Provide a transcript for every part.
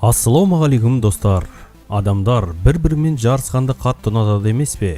Ассалаумағалейкум достар. Адамдар бір-бірімен жарысқанды қатты ұнатады емес пе?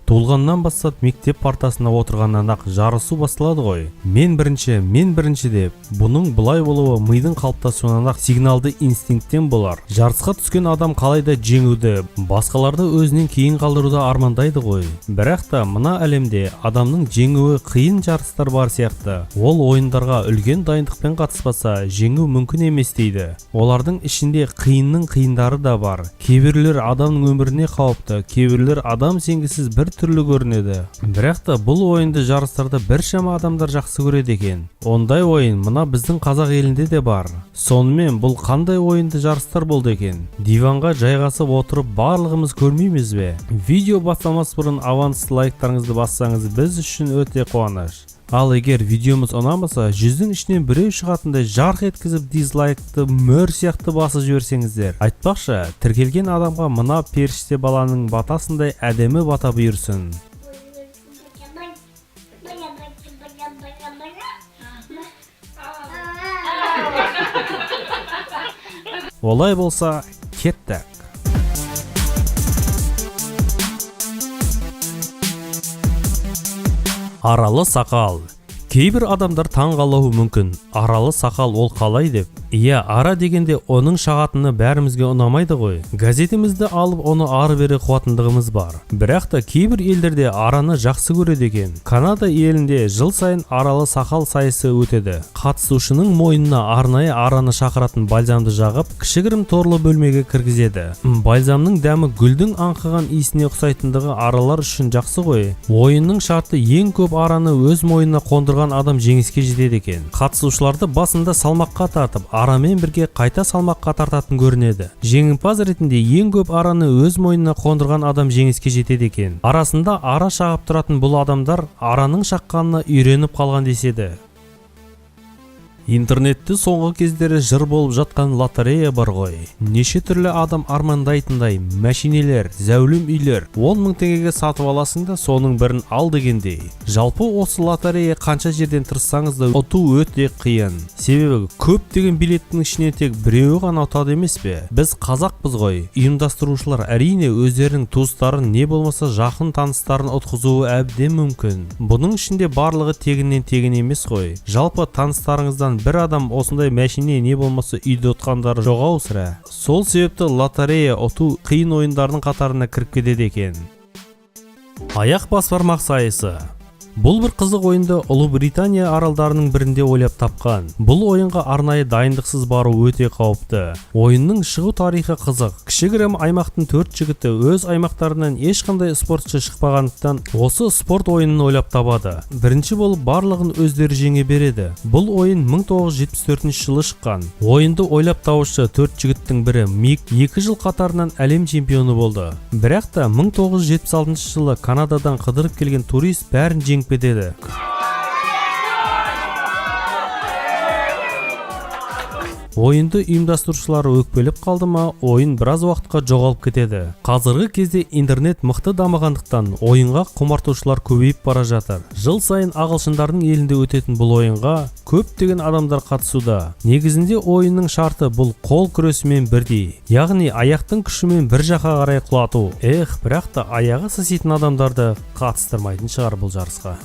Туылғаннан бастап мектеп партасына отырғаннан ақ жарысу басталады ғой. Мен бірінші деп. Бұның бұлай болуы мидың қалыптасуынан ақ сигналды инстинкттен болар. Жарысқа түскен адам қалайда жеңуді, басқаларды өзінен кейін қалдыруды армандайды ғой. Бірақ та мына әлемде адамның жеңуі қиын жарыстар бар сияқты. Ол ойындарға үлкен дайындықпен қатыспаса, жеңу мүмкін емес дейді. Олардың ішінде қиынның қиындары да бар. Кейбіреулер адамның өміріне қауіпті, кейбіреулер адам сенгісіз бір түрлі көрінеді. Бірақ та бұл ойынды жарыстарда біршама адамдар жақсы көреді екен. Ондай ойын мына біздің қазақ елінде де бар. Сонымен бұл қандай ойынды жарыстар болды екен? Диванға жайғасып отырып барлығымыз көрмейміз бе? Видео бастамас бұрын аванс лайктарыңызды бассаңыз біз үшін өте қуаныш. Ал егер видеомыз ұнамаса, 100-дің ішінен біреу шығатындай жарқ еткізіп дизлайкты мөр сияқты басып жіберсеңіздер. Айтпақшы, тіркелген адамға мына періште баланың батасындай әдемі бата бұйырсын. Олай болса, кеттік. Аралы сақал. Кейбір адамдар таң қалуы мүмкін. Аралы сақал ол қалай деп? Иә, ара дегенде оның шағатыны бәрімізге ұнамайды ғой. Газетімізді алып оны ары бері қуатындығымыз бар. Бірақ та кейбір елдерде араны жақсы көреді екен. Канада елінде жыл сайын аралы сақал сайысы өтеді. Қатысушының мойнына арнайы араны шақыратын бальзамды жағып, кішігірім торлы бөлмеге кіргізеді. Бальзамның дәмі гүлдің аңқыған иісіне ұқсайтындығы аралар үшін жақсы ғой. Ойынның шарты ең көп араны өз мойнына қондырған адам жеңіске жетеді екен. Қатысушыларды басында салмаққа тартып, арамен бірге қайта салмаққа тартатын көрінеді. Жеңімпаз ретінде ең көп араны өз мойнына қондырған адам жеңіске жетеді екен. Арасында ара шағып тұратын бұл адамдар араның шаққанына үйреніп қалған деседі. Интернетті соңғы кездері жыр болып жатқан лотерея бар ғой. Неше түрлі адам армандайтындай мәшинелер, зәулім үйлер 10 000 теңгеге сатып аласың да соның бірін ал дегендей. Жалпы осы лотерея қанша жерден тырыссаңыз да ұту өте қиын. Себебі көптеген билеттің ішінен тек біреуі ғана ұтады емес пе? Біз қазақпыз ғой. Ұйымдастырушылар әрине өздерінің туыстарын не болмаса жақын таныстарын ұтқызуы әбден мүмкін. Бұның ішінде барлығы тегіннен тегін емес қой. Жалпы таныстарыңыздан бір адам осындай мәшине не болмаса үйді ұтқандары жоқ-ау сірә. Сол себепті лотерея ұту қиын ойындардың қатарына кіріп кетеді екен. Аяқ басбармақ сайысы. Бұл бір қызық ойынды Ұлыбритания аралдарының бірінде ойлап тапқан. Бұл ойынға арнайы дайындықсыз бару өте қауіпті. Ойынның шығу тарихы қызық. Кішігірім аймақтың 4 жігіті өз аймақтарынан ешқандай спортшы шықпағандықтан осы спорт ойынын ойлап табады. Бірінші болып барлығын өздері жеңе береді. Бұл ойын 1974 жылы шыққан. Ойынды ойлап табушы 4 жігіттің бірі Мик 2 жыл қатарынан әлем чемпионы болды. Бірақ та 1976 жылы Канададан қыдырып келген турист бәрін жеңіп кетеді. Ойынды ұйымдастырушылары өкпелеп қалды ма, ойын біраз уақытқа жоғалып кетеді. Қазіргі кезде интернет мықты дамығандықтан ойынға құмартушылар көбейіп бара жатыр. Жыл сайын ағылшындардың елінде өтетін бұл ойынға көптеген адамдар қатысуда. Негізінде ойынның шарты бұл қол күресімен бірдей. Яғни аяқтың күшімен бір жаққа қарай құлату. Бірақ та аяғы сыситын адамдарды қатыстырмайтын шығар бұл жарысқа.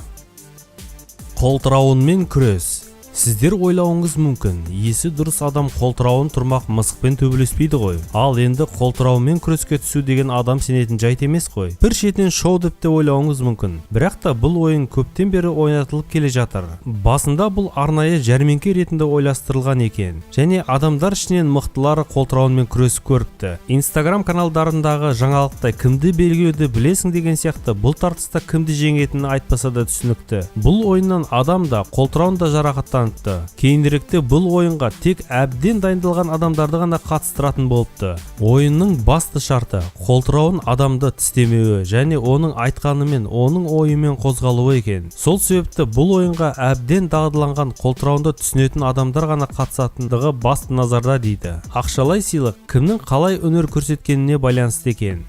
Қолтырауынмен күрес. Сіздер ойлауыңыз мүмкін, есі дұрыс адам қолтырауын тұрмақ мысықпен төбелеспейді ғой. Ал енді қолтыраумен күреске түсу деген адам сенетін жайт емес қой. Бір шетінен шоу деп те ойлауыңыз мүмкін. Бірақ та бұл ойын көптен бері ойнатылып келе жатыр. Басында бұл арнайы жәрмеңке ретінде ойластырылған екен. Және адамдар ішінен мықтылары қолтыраумен күресіп көріпті. Инстаграм каналдарындағы жаңалықтай кімді белгілеуді білесің деген сияқты бұл тартыста кімді жеңетінін айтпаса да түсінікті. Бұл ойыннан адам да қолтырауын да жарақаттан Кейініректе бұл ойынға тек әбден дайындалған адамдарды ғана қатыстыратын болыпты. Ойынның басты шарты қолтырауын адамды тістемеуі және оның айтқанымен, оның ойымен қозғалуы екен. Сол себепті бұл ойынға әбден дағдыланған қолтырауынды түсінетін адамдар ғана қатысатындығы басты назарда дейді. Ақшалай сыйлық кімнің қалай өнер көрсеткеніне байланысты екен.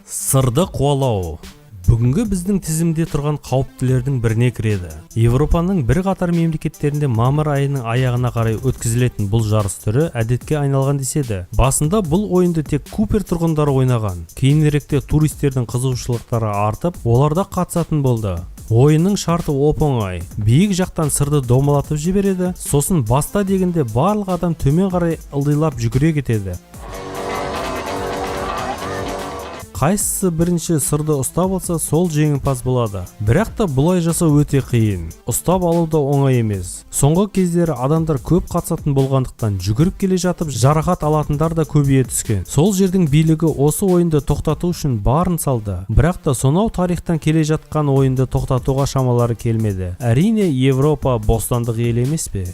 Сырды қуалау. Бүгінгі біздің тізімде тұрған қауіптілердің біріне кіреді. Европаның бір қатар мемлекеттерінде мамыр айының аяғына қарай өткізілетін бұл жарыс түрі әдетке айналған деседі. Басында бұл ойынды тек Купер тұрғындары ойнаған. Кейініректе туристердің қызығушылықтары артып, оларда қатысатын болды. Ойынның шарты оп-оңай. Биік жақтан сырды домалатып жібереді, сосын баста дегенде барлық адам төмен қарай ылдилап жүгіре кетеді. Қайсысы бірінші сырды ұстап алса, сол жеңімпаз болады. Бірақ та бұлай жасау өте қиын. Ұстап алу да оңай емес. Соңғы кездері адамдар көп қатысатын болғандықтан жүгіріп келе жатып жарақат алатындар да көбейе түскен. Сол жердің билігі осы ойынды тоқтату үшін барын салды. Бірақ та сонау тарихтан келе жатқан ойынды тоқтатуға шамалары келмеді. Әрине, Европа бостандық ел емес пе?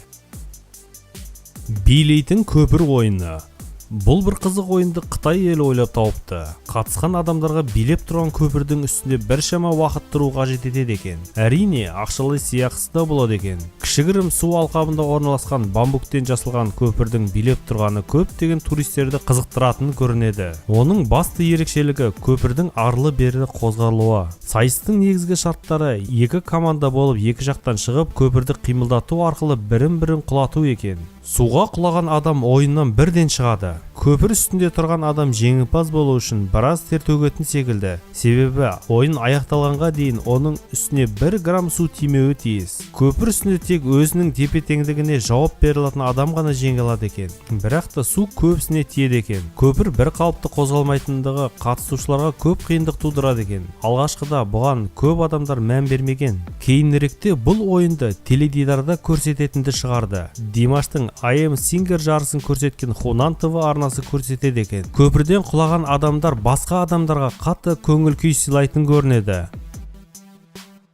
Билейтін көпір ойыны. Бұл бір қызық ойынды Қытай елі ойлап тауыпты. Қатысқан адамдарға билеп тұрған көпірдің үстінде біршама уақыт тұру қажет етеді екен. Әрине, ақшалай сыйақысы да болады екен. Кішігірім су алқабында орналасқан бамбуктен жасалған көпірдің билеп тұрғаны көптеген туристерді қызықтыратын көрінеді. Оның басты ерекшелігі көпірдің арлы-берлі қозғалуы. Сайыстың негізгі шарттары екі команда болып екі жақтан шығып көпірді қимылдату арқылы бірін-бірін құлату екен. Суға құлаған адам ойыннан бірден шығады. Көпір үстінде тұрған адам жеңімпаз болу үшін біраз тер төгетін секілді. Себебі ойын аяқталғанға дейін оның үстіне 1 грамм су тимеуі тиіс. Көпір үстінде тек өзінің тепе-теңдігіне жауап берілетін адам ғана жеңе алады екен. Бірақ та су көбісіне тиеді екен. Көпір бір қалыпты қозғалмайтындығы қатысушыларға көп қиындық тудырады екен. Алғашқыда бұған көп адамдар мән бермеген. Кейініректе бұл ойынды теледидарда көрсететінді шығарды. Димаштың I Am Singer жарысын көрсеткен Хунан ТВ арнасы көрсетеді екен. Көпірден құлаған адамдар басқа адамдарға қатты көңіл күй сыйлайтын көрінеді.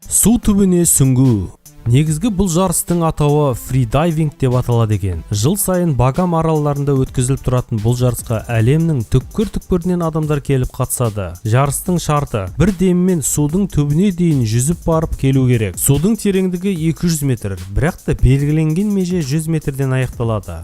Су түбіне сүңгу. Негізгі бұл жарыстың атауы фридайвинг деп аталады екен. Жыл сайын Багам аралдарында өткізіліп тұратын бұл жарысқа әлемнің түкпір-түкпірінен адамдар келіп қатысады. Жарыстың шарты: бір деммен судың түбіне дейін жүзіп барып келу керек. Судың тереңдігі 200 метр, бірақ та белгіленген меже 100 метрден аяқталады.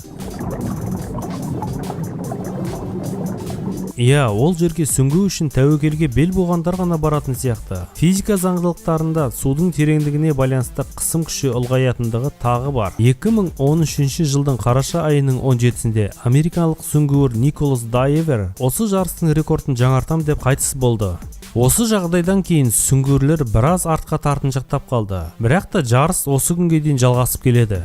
Ол жерге сүңгу үшін тәуекелге бел буғандар ғана баратын сияқты. Физика заңдылықтарында судың тереңдігіне байланысты қысым күші ұлғаятындығы тағы бар. 2013 жылдың қараша айының 17-сінде америкалық сүңгуір Николас Дайвер осы жарыстың рекордын жаңартам деп қайтыс болды. Осы жағдайдан кейін сүңгуірлер біраз артқа тартыншақтап қалды. Бірақ та жарыс осы күнге дейін жалғасып келеді.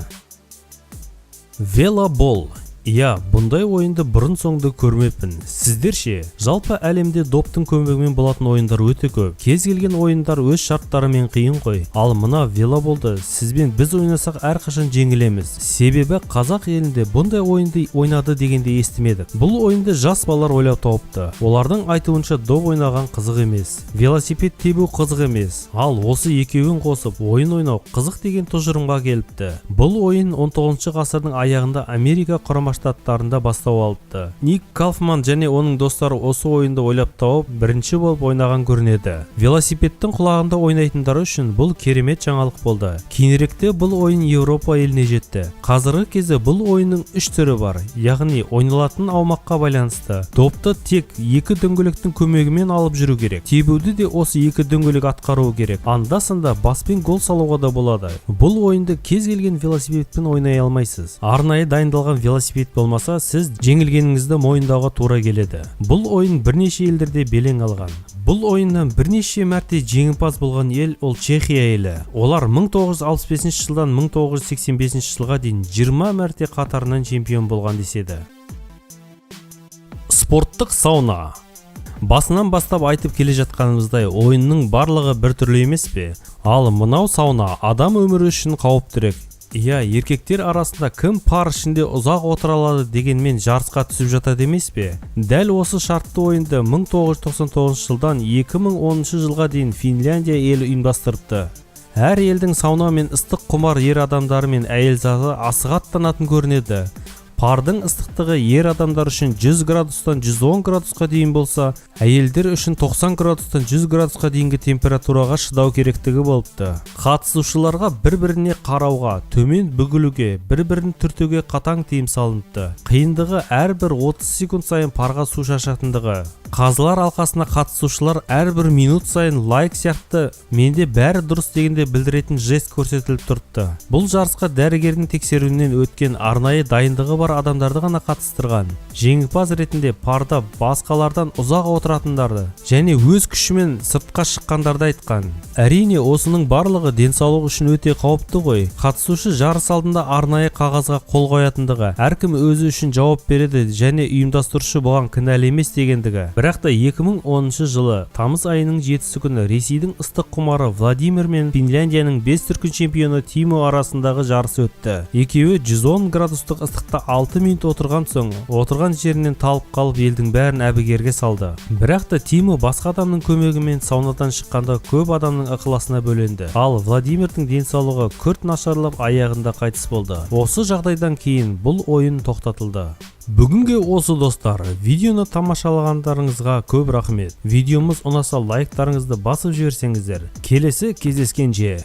Велобол. Бұндай ойынды бұрын соңды көрмеппін. Сіздер ше? Жалпы әлемде доптың көмегімен болатын ойындар өте көп. Кез келген ойындар өз шарттарымен қиын қой. Ал мына велоболды сізбен біз ойнасақ әрқашан жеңілеміз. Себебі қазақ елінде бұндай ойынды ойнады дегенде естімедік. Бұл ойынды жас балалар ойлап тауыпты. Олардың айтуынша доп ойнаған қызық емес, велосипед тебу қызық емес. Ал осы екеуін қосып ойын ойнау қызық деген тұжырымға келіпті. Бұл ойын 19 ғасырдың аяғында Америка құрама штаттарында бастау алыпты. Ник Кауфман және оның достары осы ойынды ойлап тауып бірінші болып ойнаған көрінеді. Велосипедтің құлағында ойнайтындар үшін бұл керемет жаңалық болды. Кейініректе бұл ойын Европа еліне жетті. Қазіргі кезде бұл ойынның 3 түрі бар. Яғни ойналатын аумаққа байланысты. Допты тек 2 дөңгелектің көмегімен алып жүру керек. Тебуді де осы 2 дөңгелек атқаруы керек. Анда-санда баспен гол салуға да болады. Бұл ойынды кез келген велосипедпен ойнай алмайсыз. Арнайы дайындалған велосипед болмаса, сіз жеңілгеніңізді мойындауға тура келеді. Бұл ойын бірнеше елдерде белең алған. Бұл ойыннан бірнеше мәрте жеңімпаз болған ел ол Чехия елі. Олар 1965 жылдан 1985 жылға дейін 20 мәрте қатарынан чемпион болған деседі. Спорттық сауна. Басынан бастап айтып келе жатқанымыздай, ойынның барлығы бір түрлі емес пе? Ал мынау сауна адам өмірі үшін қауіптірек. Еркектер арасында кім пар ішінде ұзақ отыра алады дегенмен жарысқа түсіп жатады емес пе? Дәл осы шартты ойынды 1999 жылдан 2010 жылға дейін Финляндия елі ұйымдастырыпты. Әр елдің сауна мен ыстық құмар ер адамдары мен әйел заты асыға аттанатын көрінеді. Пардың ыстықтығы ер адамдар үшін 100 градустан 110 градусқа дейін болса, әйелдер үшін 90 градустан 100 градусқа дейінгі температураға шыдау керектігі болыпты. Қатысушыларға бір-біріне қарауға, төмен бүгілуге, бір-бірін түртуге қатаң тыйым салыныпты. Қиындығы әрбір 30 секунд сайын парға су шашатындығы. Қазылар алқасына қатысушылар әрбір минут сайын лайк сияқты менде бәрі дұрыс дегенде білдіретін жест көрсетіліп тұрыпты. Бұл жарысқа дәрігердің тексеруінен өткен арнайы дайындығы бар адамдарды ғана қатыстырған. Жеңімпаз ретінде парда басқалардан ұзақ отыратындарды және өз күшімен сыртқа шыққандарды айтқан. Әрине, осының барлығы денсаулық үшін өте қауіпті ғой. Қатысушы жарыс алдында арнайы қағазға қол қоятындығы, әркім өзі үшін жауап береді және ұйымдастырушы бұған кінәлі емес дегендігі. Бірақ та 2010 жылы тамыз айының 7 күні Ресейдің ыстық құмары Владимир мен Финляндияның 5 дүркін чемпионы Тимо арасындағы жарыс өтті. Екеуі 110 градустық ыстықта 6 минут отырған соң, отырған жерінен талып қалып елдің бәрін әбігерге салды. Бірақ та Тимо басқа адамның көмегімен саунадан шыққанда көп адамның ықыласына бөленді. Ал Владимирдің денсаулығы күрт нашарлап аяғында қайтыс болды. Осы жағдайдан кейін бұл ойын тоқтатылды. Бүгінге осы достар, видеоны тамашалағандарыңызға көп рахмет. Видеомыз ұнаса лайктарыңызды басып жіберсеңіздер. Келесі кездескенше.